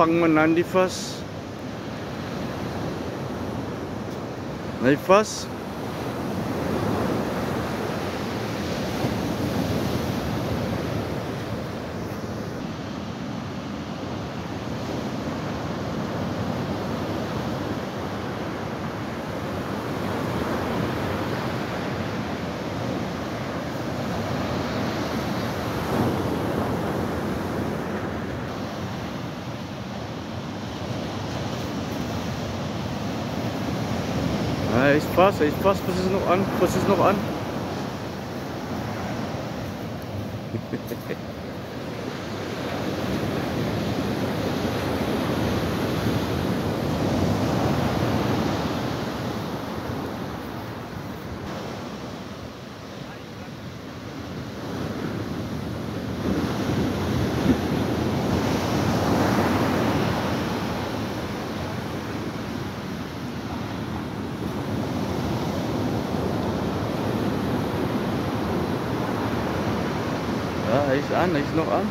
Pangmanan di vas. Nee vas. Hij is vast, pas is nog aan, pas is nog aan. Ja, hij is aan, hij is nog aan.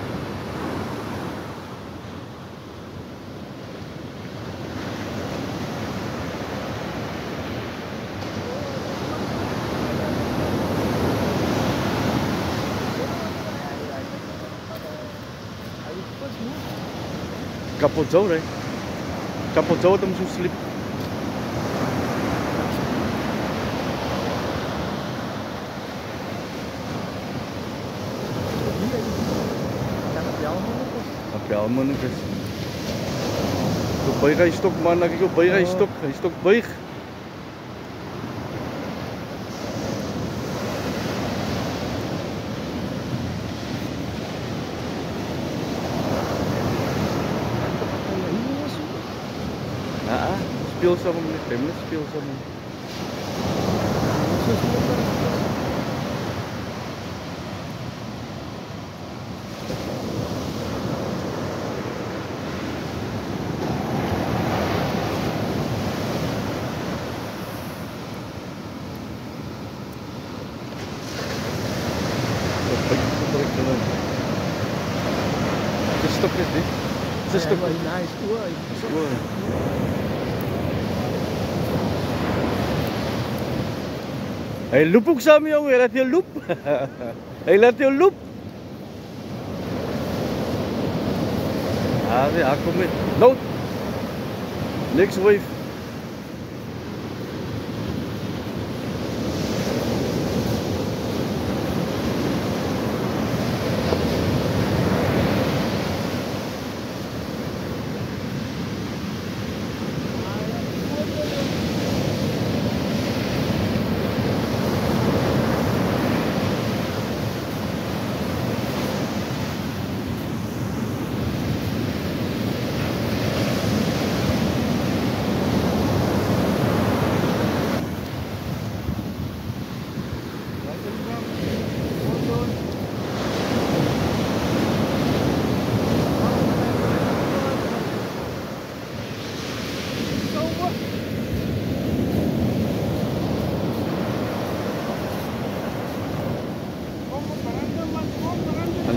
Kapot zo, hè? Kapot zo, dan moet je slip. Ja, man, guys. Baik hij stok man, lagi ko baik hij stok baik. Speel sama met hem, speel sama. Stok is dit. Ze stok. Nice. Hij loop ook samen, jongen. Hij laat je loop. Hij laat je loop. Ja, kom mee. Nood. Niks wave.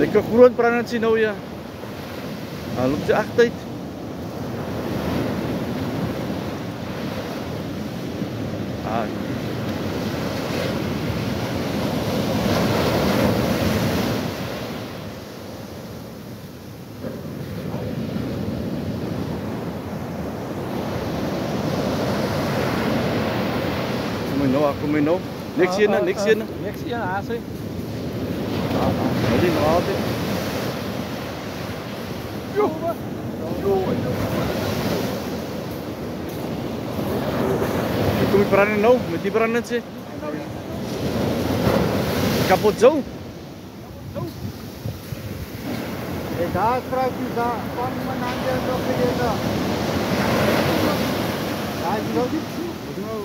Lekker groen brandend zien nou ja. Hij loopt je achteruit. Aku minum. Next year na. Next year, asik. Hindi na ako. Ito may peranan no, may peranan siya. Kapot zo. Daar kruipt u daar van mijn handen nog weer. Daar is nog iets.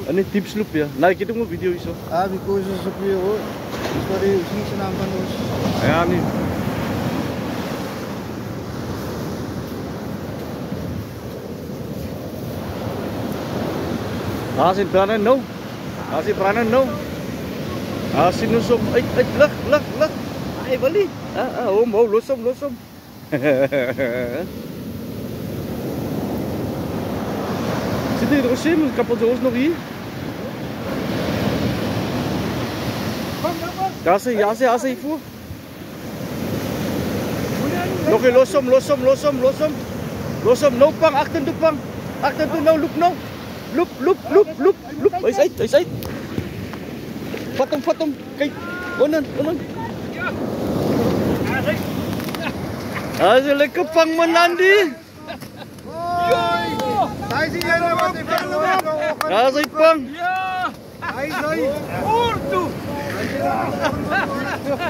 Ano yung tip sloop ya? Nakikita mo video iso? Because sa piyo, sorry, sinasanapan mo. Ayan ni. Asin pranan no. Asin pranan no. Asin nusom. Ay, lak. Ay, bali. Mau losom. C'était drôle, maar kapot zoals nog hier. Daar is hij voor. Nog een los hem. Los hem, no pang, achter toe pang. Achter toe, no, loop. Loop. Hij is uit. Vat hem. Kijk, onan. Hij is een lekker pang, man, Andy. Daar zie je wat ik van Daar is hij pang. Hij is hij.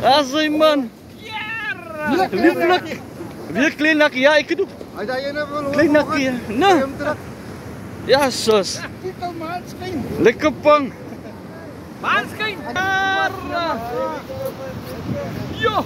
Daar is hij, man. Lieflijk. Weer klein nakkie, ja, ik doe. Hij zei je nou Klein nakkie, nou. Ja, sus. Lekker pang. Maanskijn! Ja!